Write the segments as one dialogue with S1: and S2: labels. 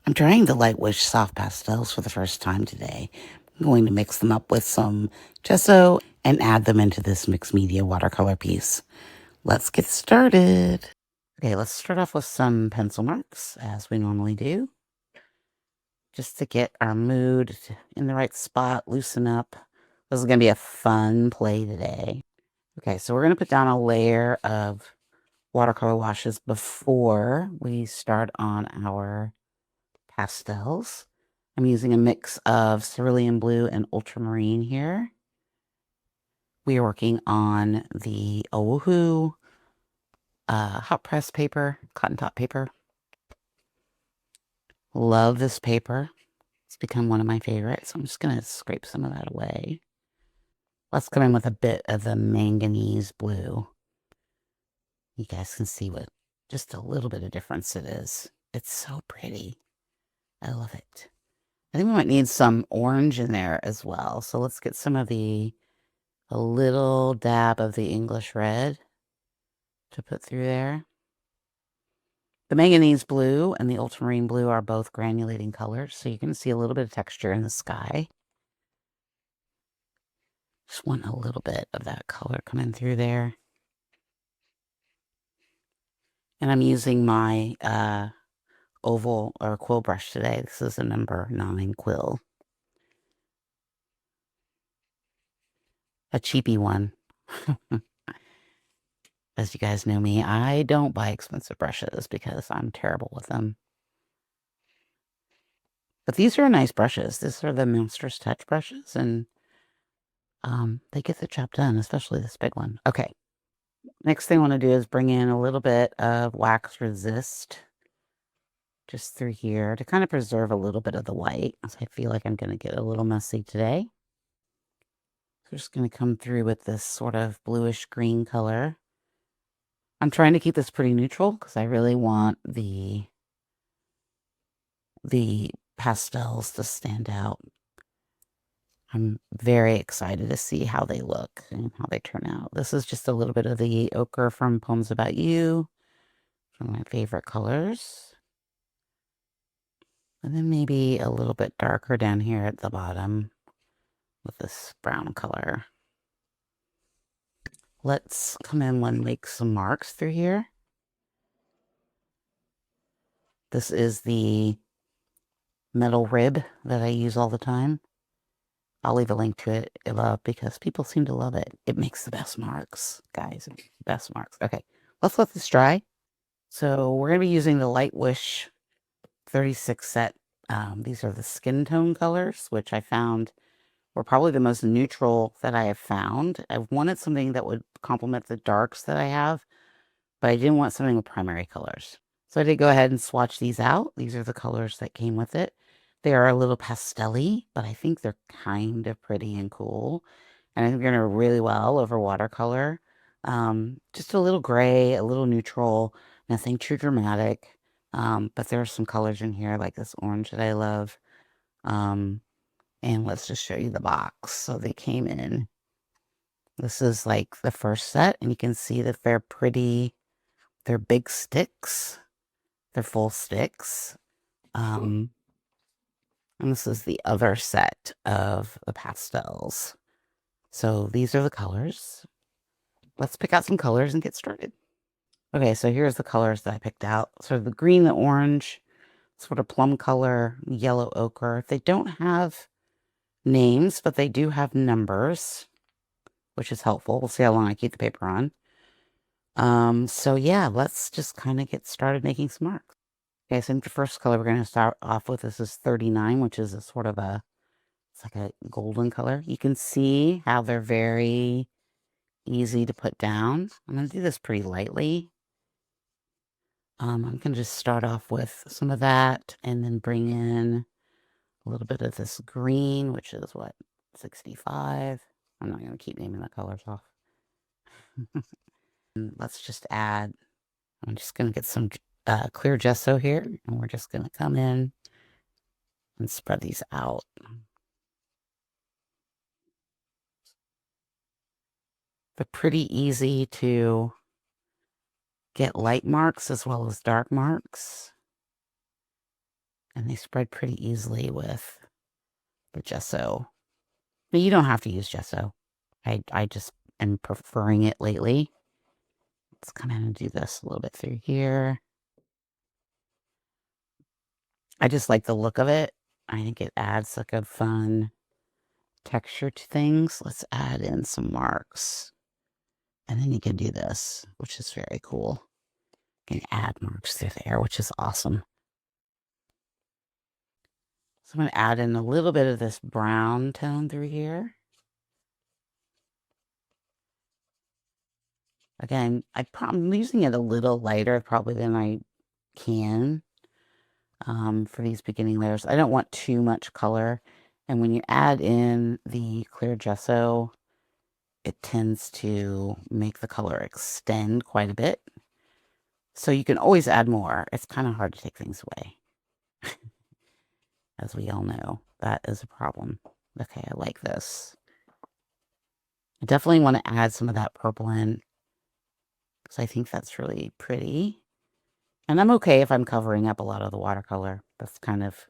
S1: I'm trying the Lightwish soft pastels for the first time today. I'm going to mix them up with some gesso and add them into this mixed media watercolor piece. Let's get started. Okay, let's start off with some pencil marks, as we normally do, just to get our mood in the right spot, loosen up. This is going to be a fun play today. Okay, so we're going to put down a layer of watercolor washes before we start on our pastels. I'm using a mix of cerulean blue and ultramarine here. We are working on the Ohuhu hot press paper, cotton top paper. Love this paper. It's become one of my favorites. I'm just going to scrape some of that away. Let's come in with a bit of the manganese blue. You guys can see what just a little bit of difference it is. It's so pretty. I love it. I think we might need some orange in there as well. So let's get some of a little dab of the English red to put through there. The manganese blue and the ultramarine blue are both granulating colors, so you can see a little bit of texture in the sky. Just want a little bit of that color coming through there. And I'm using my oval or quill brush today. This is a number 9 quill. A cheapy one. As you guys know me, I don't buy expensive brushes because I'm terrible with them. But these are nice brushes. These are the Master's Touch brushes, and they get the job done, especially this big one. Okay. Next thing I want to do is bring in a little bit of wax resist just through here to kind of preserve a little bit of the white. I feel like I'm going to get a little messy today. So I'm just going to come through with this sort of bluish green color. I'm trying to keep this pretty neutral because I really want the pastels to stand out. I'm very excited to see how they look and how they turn out. This is just a little bit of the ochre from Poems About You, one of my favorite colors. And then maybe a little bit darker down here at the bottom with this brown color. Let's come in and make some marks through here. This is the metal rib that I use all the time. I'll leave a link to it above because people seem to love it. It makes the best marks, guys. Best marks. Okay, let's let this dry. So we're going to be using the Lightwish 36 set. These are the skin tone colors, which I found were probably the most neutral that I have found. I wanted something that would complement the darks that I have, but I didn't want something with primary colors. So I did go ahead and swatch these out. These are the colors that came with it. They are a little pastel-y, but I think they're kind of pretty and cool. And I think they're going to really well over watercolor. Just a little gray, a little neutral, nothing too dramatic. But there are some colors in here like this orange that I love. And let's just show you the box. So they came in. This is like the first set, and you can see that they're pretty. They're big sticks. They're full sticks. And this is the other set of the pastels. So these are the colors. Let's pick out some colors and get started. Okay, so here's the colors that I picked out. So the green, the orange, sort of plum color, yellow ochre. They don't have names, but they do have numbers, which is helpful. We'll see how long I keep the paper on. So yeah, let's just kind of get started making some marks. Okay, so the first color we're going to start off with, this is 39, which is a sort of a, it's like a golden color. You can see how they're very easy to put down. I'm going to do this pretty lightly. I'm going to just start off with some of that and then bring in a little bit of this green, which is what, 65. I'm not going to keep naming the colors off. And let's just add, I'm just going to get some clear gesso here, and we're just going to come in and spread these out. They're pretty easy to get light marks as well as dark marks. And they spread pretty easily with the gesso. But you don't have to use gesso. I just am preferring it lately. Let's come in and do this a little bit through here. I just like the look of it. I think it adds like a fun texture to things. Let's add in some marks. And then you can do this, which is very cool. You can add marks through there, which is awesome. So I'm going to add in a little bit of this brown tone through here. Again, I'm using it a little lighter probably than I can for these beginning layers. I don't want too much color. And when you add in the clear gesso, it tends to make the color extend quite a bit. So you can always add more. It's kind of hard to take things away. As we all know, that is a problem. Okay, I like this. I definitely want to add some of that purple in because I think that's really pretty. And I'm okay if I'm covering up a lot of the watercolor. That's kind of,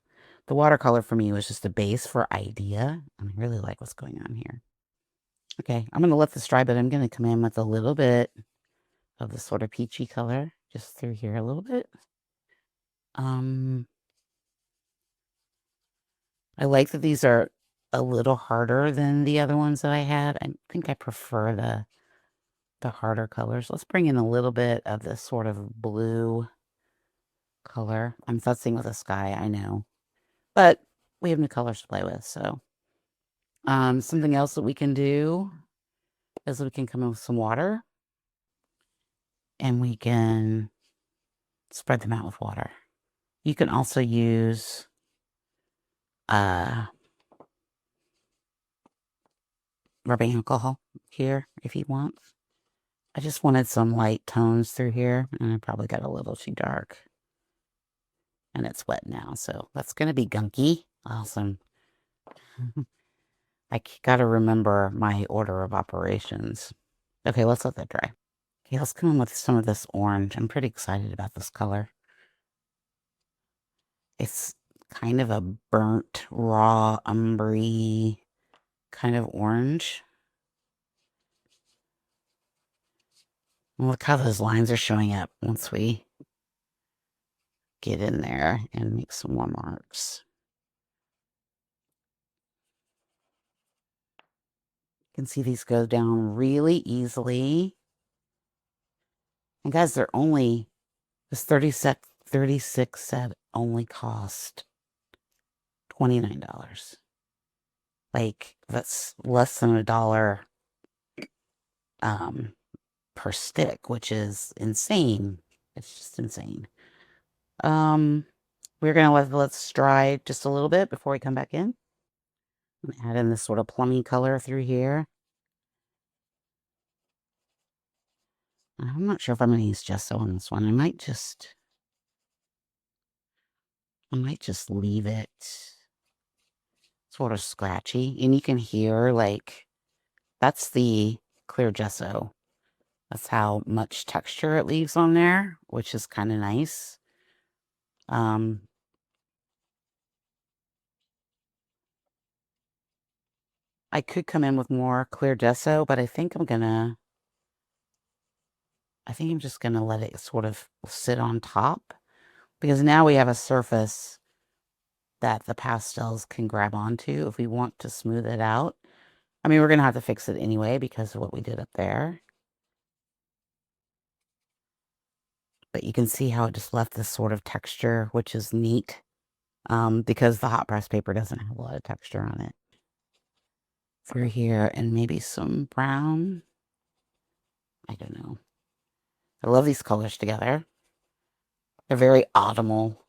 S1: the watercolor for me was just a base for idea. And I really like what's going on here. Okay, I'm going to let this dry, but I'm going to come in with a little bit of the sort of peachy color just through here a little bit. I like that these are a little harder than the other ones that I had. I think I prefer the harder colors. Let's bring in a little bit of this sort of blue color. I'm fussing with the sky, I know. But we have new colors to play with, so. Something else that we can do is we can come in with some water. And we can spread them out with water. You can also use rubbing alcohol here if you want. I just wanted some light tones through here, and I probably got a little too dark. And it's wet now, so that's going to be gunky. Awesome. I got to remember my order of operations. Okay, let's let that dry. Okay, let's come in with some of this orange. I'm pretty excited about this color. It's kind of a burnt, raw, umbery kind of orange. Look how those lines are showing up once we get in there and make some more marks. You can see these go down really easily. And guys, they're only, this 36 set only cost $29. Like, that's less than $1 per stick, which is insane. It's just insane. We're gonna let this dry just a little bit before we come back in. Add in this sort of plummy color through here. I'm not sure if I'm gonna use gesso on this one. I might just leave it sort of scratchy. And you can hear, like, that's the clear gesso. That's how much texture it leaves on there, which is kind of nice. I could come in with more clear gesso, but I think I'm just gonna let it sort of sit on top, because now we have a surface that the pastels can grab onto if we want to smooth it out. I mean, we're gonna have to fix it anyway because of what we did up there. But you can see how it just left this sort of texture, which is neat, because the hot press paper doesn't have a lot of texture on it. Through here, and maybe some brown. I don't know. I love these colors together. They're very autumnal.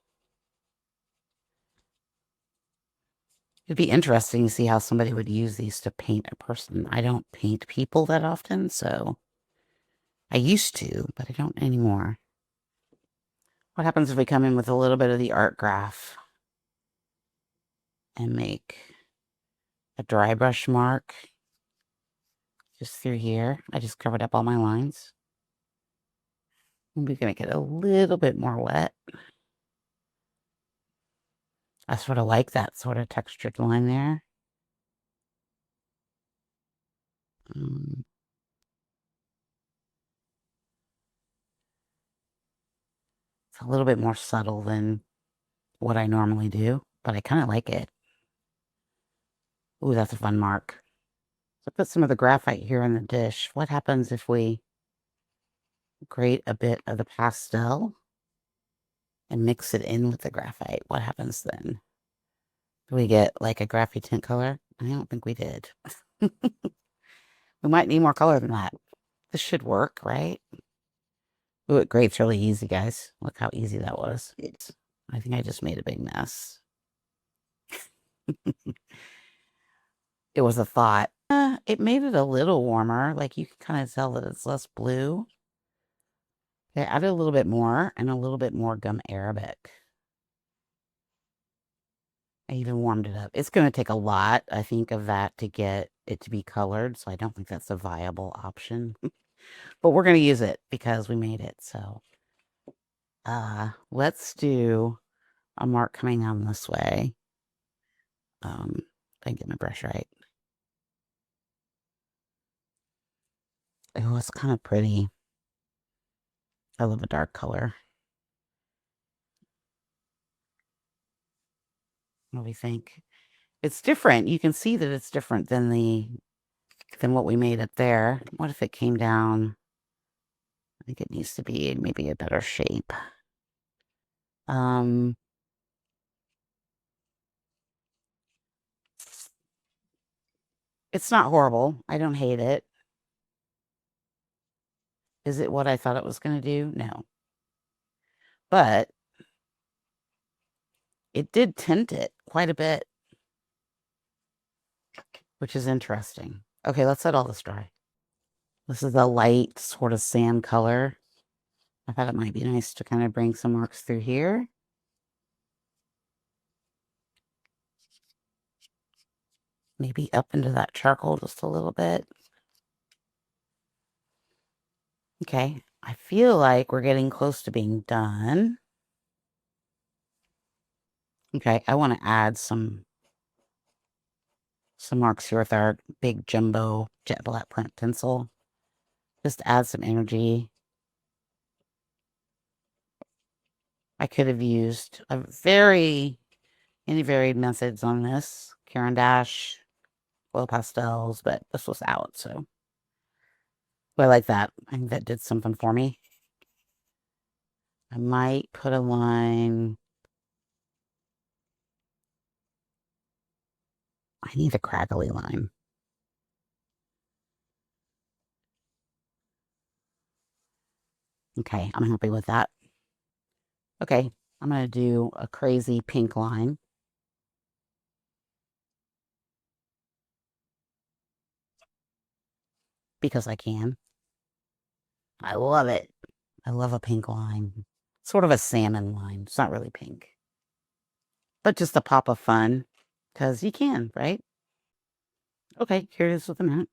S1: It'd be interesting to see how somebody would use these to paint a person. I don't paint people that often, so I used to, but I don't anymore. What happens if we come in with a little bit of the ArtGraf and make a dry brush mark just through here? I just covered up all my lines. And we can make it a little bit more wet. I sort of like that sort of textured line there. It's a little bit more subtle than what I normally do, but I kind of like it. Ooh, that's a fun mark. So put some of the graphite here in the dish. What happens if we grate a bit of the pastel and mix it in with the graphite? What happens then? Do we get like a graphite tint color? I don't think we did. We might need more color than that. This should work, right? Ooh, it grates really easy, guys. Look how easy that was. I think I just made a big mess. It was a thought. It made it a little warmer. Like you can kind of tell that it's less blue. I added a little bit more and a little bit more gum arabic. I even warmed it up. It's going to take a lot, I think, of that to get it to be colored. So I don't think that's a viable option. But we're going to use it because we made it. So let's do a mark coming down this way. If I can get my brush right. Oh, it's kind of pretty. I love a dark color. What do we think? It's different. You can see that it's different than what we made up there. What if it came down? I think it needs to be maybe a better shape. It's not horrible. I don't hate it. Is it what I thought it was going to do? No. But it did tint it quite a bit, which is interesting. Okay, let's let all this dry. This is a light sort of sand color. I thought it might be nice to kind of bring some marks through here. Maybe up into that charcoal just a little bit. Okay, I feel like we're getting close to being done. Okay, I want to add some marks here with our big jumbo jet black plant pencil. Just to add some energy. I could have used any varied methods on this. Caran d'Ache, oil pastels, but this was out, so. But I like that. I think that did something for me. I might put a line. I need a crackly line. Okay, I'm happy with that. Okay, I'm going to do a crazy pink line. Because I can. I love it. I love a pink line. Sort of a salmon line. It's not really pink. But just a pop of fun. Because you can, right? Okay, here it is with a minute.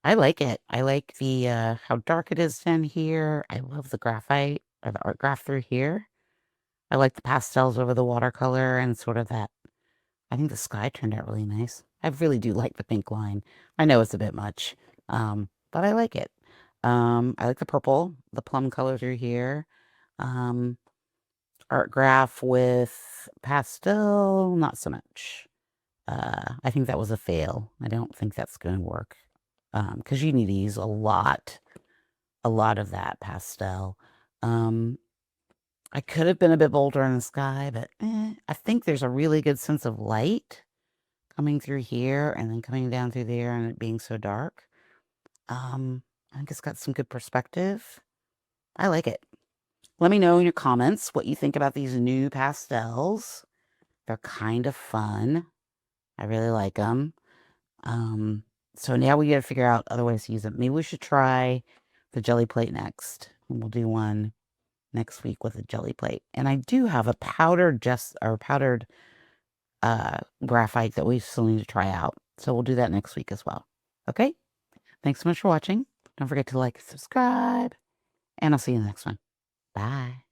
S1: I like it. I like the how dark it is in here. I love the graphite or the ArtGraf through here. I like the pastels over the watercolor and sort of that. I think the sky turned out really nice. I really do like the pink line. I know it's a bit much, but I like it. I like the purple, the plum color through here. ArtGraf with pastel, not so much. I think that was a fail. I don't think that's going to work. Because you need to use a lot of that pastel. I could have been a bit bolder in the sky, but I think there's a really good sense of light coming through here and then coming down through there and it being so dark. I think it's got some good perspective. I like it. Let me know in your comments what you think about these new pastels. They're kind of fun. I really like them. So now we got to figure out other ways to use them. Maybe we should try the jelly plate next. And we'll do one next week with a jelly plate. And I do have a powdered graphite that we still need to try out. So we'll do that next week as well. Okay? Thanks so much for watching. Don't forget to like and subscribe. And I'll see you in the next one. Bye.